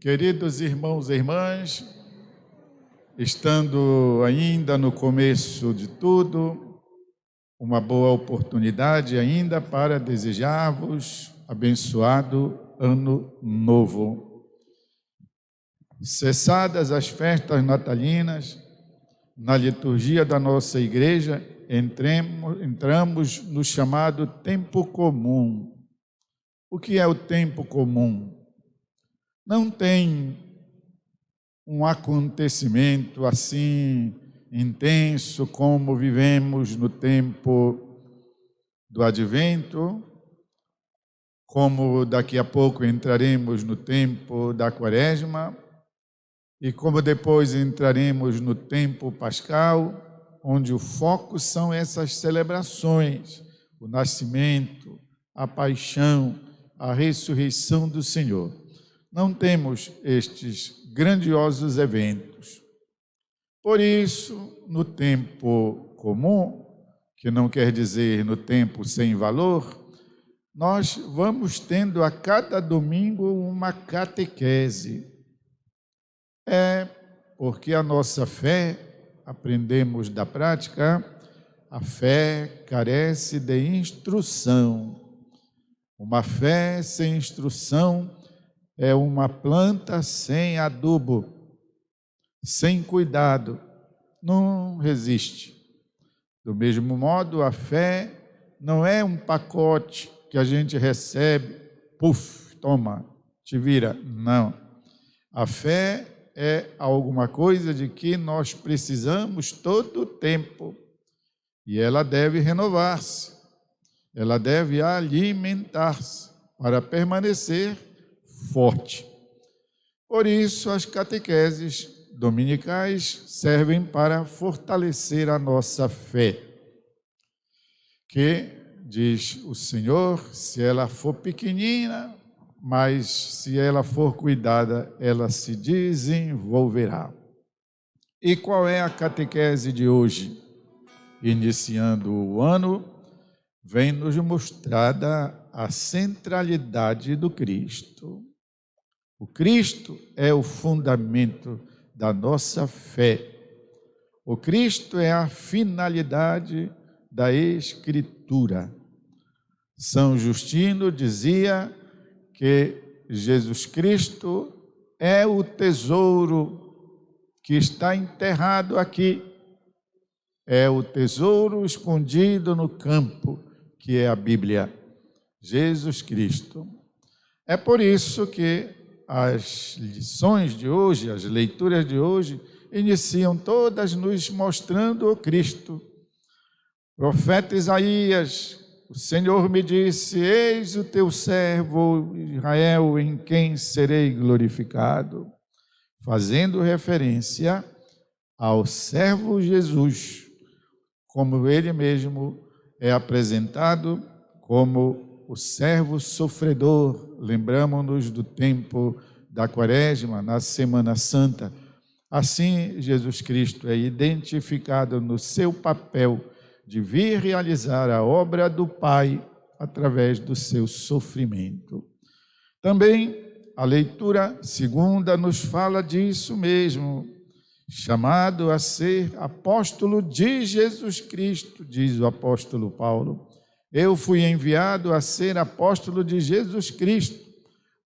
Queridos irmãos e irmãs, estando ainda no começo de tudo, uma boa oportunidade ainda para desejar-vos abençoado Ano Novo. Cessadas as festas natalinas, na liturgia da nossa igreja, entramos no chamado tempo comum. O que é o tempo comum? Não tem um acontecimento assim intenso como vivemos no tempo do Advento, como daqui a pouco entraremos no tempo da Quaresma e como depois entraremos no tempo pascal, onde o foco são essas celebrações, o nascimento, a paixão, a ressurreição do Senhor. Não temos estes grandiosos eventos. Por isso, no tempo comum, que não quer dizer no tempo sem valor, nós vamos tendo a cada domingo uma catequese. É porque a nossa fé, aprendemos da prática, a fé carece de instrução. Uma fé sem instrução é uma planta sem adubo, sem cuidado, não resiste. Do mesmo modo, a fé não é um pacote que a gente recebe, puf, toma, te vira. Não. A fé é alguma coisa de que nós precisamos todo o tempo e ela deve renovar-se, ela deve alimentar-se para permanecer forte. Por isso, as catequeses dominicais servem para fortalecer a nossa fé, que, diz o Senhor, se ela for pequenina, mas se ela for cuidada, ela se desenvolverá. E qual é a catequese de hoje? Iniciando o ano, vem nos mostrada a centralidade do Cristo. O Cristo é o fundamento da nossa fé. O Cristo é a finalidade da Escritura. São Justino dizia que Jesus Cristo é o tesouro que está enterrado aqui. É o tesouro escondido no campo, que é a Bíblia. Jesus Cristo. É por isso que as lições de hoje, as leituras de hoje, iniciam todas nos mostrando o Cristo. Profeta Isaías, o Senhor me disse: eis o teu servo Israel, em quem serei glorificado, fazendo referência ao servo Jesus, como ele mesmo é apresentado como o servo sofredor. Lembramos-nos do tempo da Quaresma, na Semana Santa. Assim, Jesus Cristo é identificado no seu papel de vir realizar a obra do Pai através do seu sofrimento. Também a leitura segunda nos fala disso mesmo, chamado a ser apóstolo de Jesus Cristo, diz o apóstolo Paulo. Eu fui enviado a ser apóstolo de Jesus Cristo,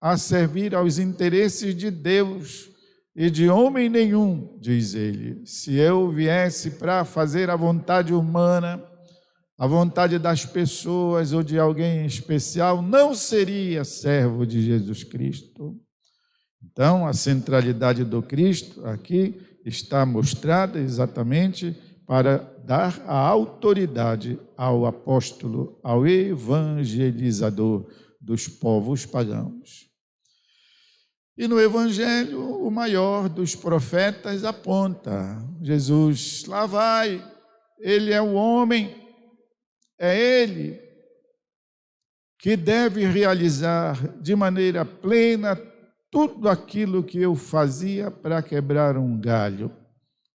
a servir aos interesses de Deus e de homem nenhum, diz ele. Se eu viesse para fazer a vontade humana, a vontade das pessoas ou de alguém especial, não seria servo de Jesus Cristo. Então, a centralidade do Cristo aqui está mostrada exatamente para dar a autoridade ao apóstolo, ao evangelizador dos povos pagãos. E no Evangelho, o maior dos profetas aponta: Jesus, lá vai, ele é o homem, é ele que deve realizar de maneira plena tudo aquilo que eu fazia para quebrar um galho,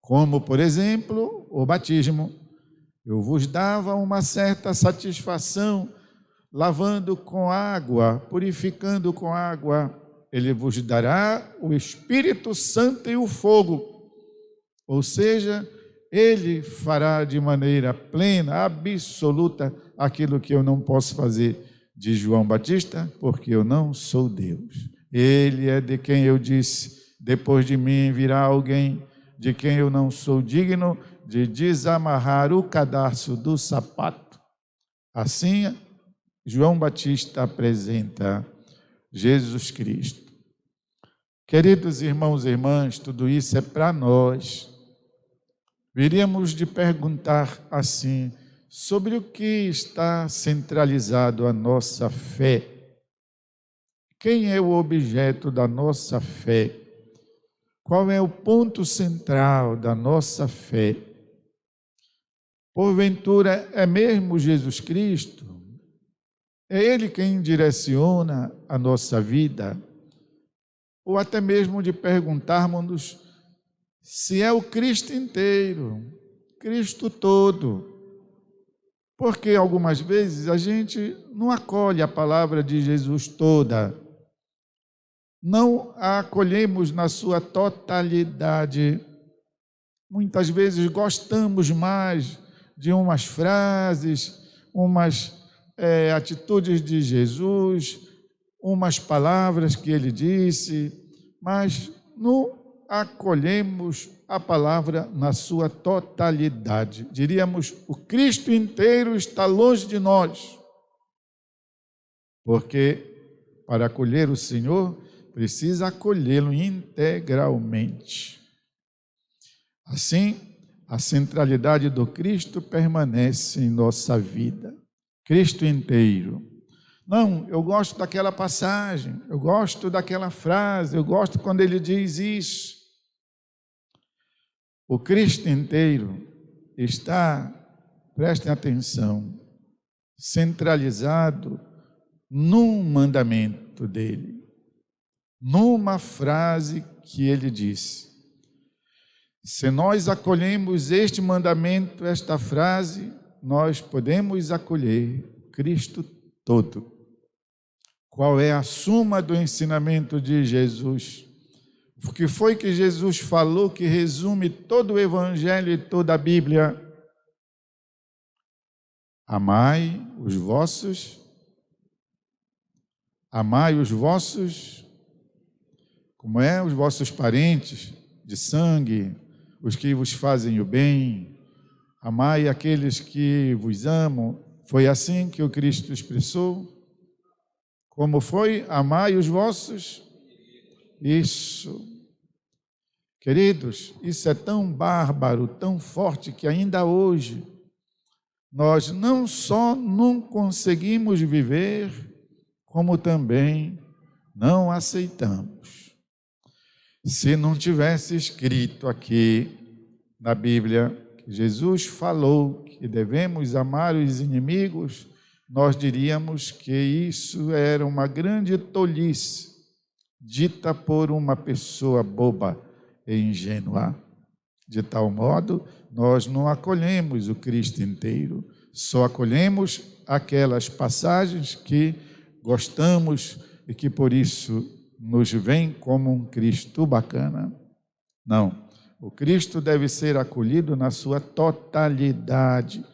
como, por exemplo, o batismo. Eu vos dava uma certa satisfação, lavando com água, purificando com água, ele vos dará o Espírito Santo e o fogo. Ou seja, ele fará de maneira plena, absoluta, aquilo que eu não posso fazer, de João Batista, porque eu não sou Deus. Ele é de quem eu disse: depois de mim virá alguém de quem eu não sou digno de desamarrar o cadarço do sapato. Assim, João Batista apresenta Jesus Cristo. Queridos irmãos e irmãs, tudo isso é para nós. Viríamos de perguntar assim, sobre o que está centralizado a nossa fé? Quem é o objeto da nossa fé? Qual é o ponto central da nossa fé? Porventura, é mesmo Jesus Cristo? É Ele quem direciona a nossa vida? Ou até mesmo de perguntarmos se é o Cristo inteiro, Cristo todo. Porque algumas vezes a gente não acolhe a palavra de Jesus toda, não a acolhemos na sua totalidade. Muitas vezes gostamos mais de umas frases, umas atitudes de Jesus, umas palavras que ele disse, mas não acolhemos a palavra na sua totalidade. Diríamos, o Cristo inteiro está longe de nós, porque para acolher o Senhor, precisa acolhê-lo integralmente. Assim, a centralidade do Cristo permanece em nossa vida. Cristo inteiro. Não, eu gosto daquela passagem, eu gosto daquela frase, eu gosto quando ele diz isso. O Cristo inteiro está, prestem atenção, centralizado num mandamento dele, numa frase que ele disse. Se nós acolhemos este mandamento, esta frase, nós podemos acolher Cristo todo. Qual é a suma do ensinamento de Jesus? O que foi que Jesus falou que resume todo o Evangelho e toda a Bíblia? Amai os vossos, como é? Os vossos parentes de sangue, os que vos fazem o bem, amai aqueles que vos amam. Foi assim que o Cristo expressou? Como foi? Amai os vossos? Isso. Queridos, isso é tão bárbaro, tão forte, que ainda hoje nós não só não conseguimos viver, como também não aceitamos. Se não tivesse escrito aqui na Bíblia que Jesus falou que devemos amar os inimigos, nós diríamos que isso era uma grande tolice, dita por uma pessoa boba e ingênua. De tal modo, nós não acolhemos o Cristo inteiro, só acolhemos aquelas passagens que gostamos e que por isso nos vem como um Cristo bacana. Não, o Cristo deve ser acolhido na sua totalidade,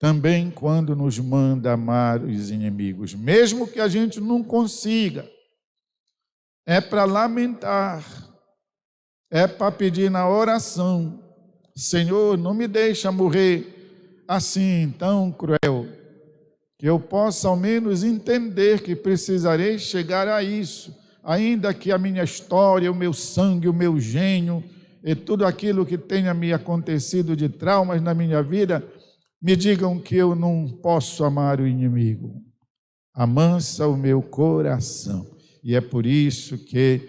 também quando nos manda amar os inimigos, mesmo que a gente não consiga. É para lamentar, é para pedir na oração: Senhor, não me deixa morrer assim, tão cruel, que eu possa ao menos entender que precisarei chegar a isso, ainda que a minha história, o meu sangue, o meu gênio e tudo aquilo que tenha me acontecido de traumas na minha vida, me digam que eu não posso amar o inimigo. Amansa o meu coração. E é por isso que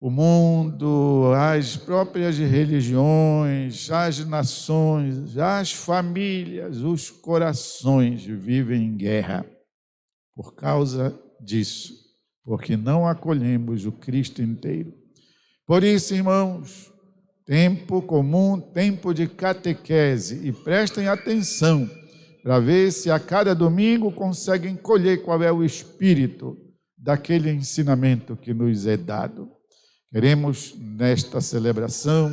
o mundo, as próprias religiões, as nações, as famílias, os corações vivem em guerra por causa disso, porque não acolhemos o Cristo inteiro. Por isso, irmãos, tempo comum, tempo de catequese, e prestem atenção para ver se a cada domingo conseguem colher qual é o espírito daquele ensinamento que nos é dado. Queremos, nesta celebração,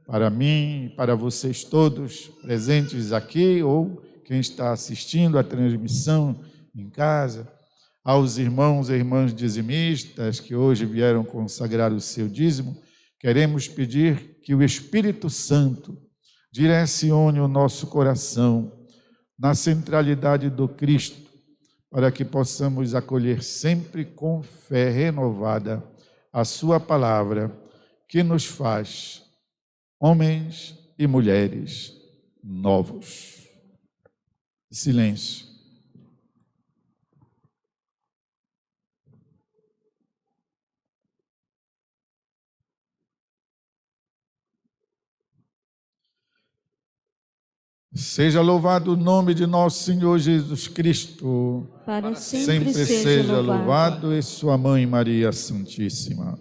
para mim e para vocês todos presentes aqui, ou quem está assistindo a transmissão em casa, aos irmãos e irmãs dizimistas que hoje vieram consagrar o seu dízimo, queremos pedir que o Espírito Santo direcione o nosso coração na centralidade do Cristo, para que possamos acolher sempre com fé renovada a sua palavra, que nos faz homens e mulheres novos. Silêncio. Seja louvado o nome de nosso Senhor Jesus Cristo. Para sempre seja louvado, e sua mãe Maria Santíssima.